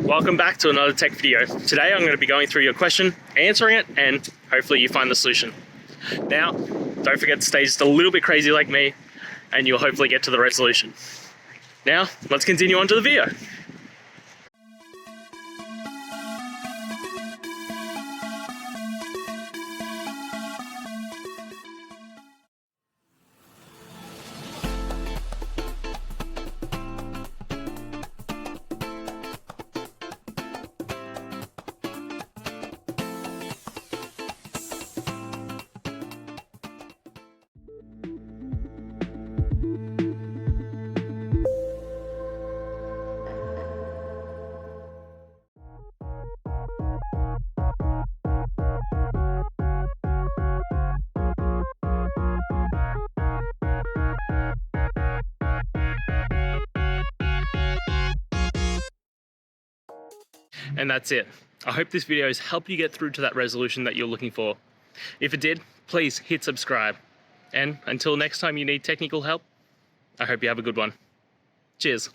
Welcome back to another tech video. Today I'm going to be going through your question, answering it, and hopefully you find the solution. Now, don't forget to stay just a little bit crazy like me, and you'll hopefully get to the resolution. Now, let's continue on to the video. And that's it. I hope this video has helped you get through to that resolution that you're looking for. If it did, please hit subscribe. And until next time you need technical help, I hope you have a good one. Cheers.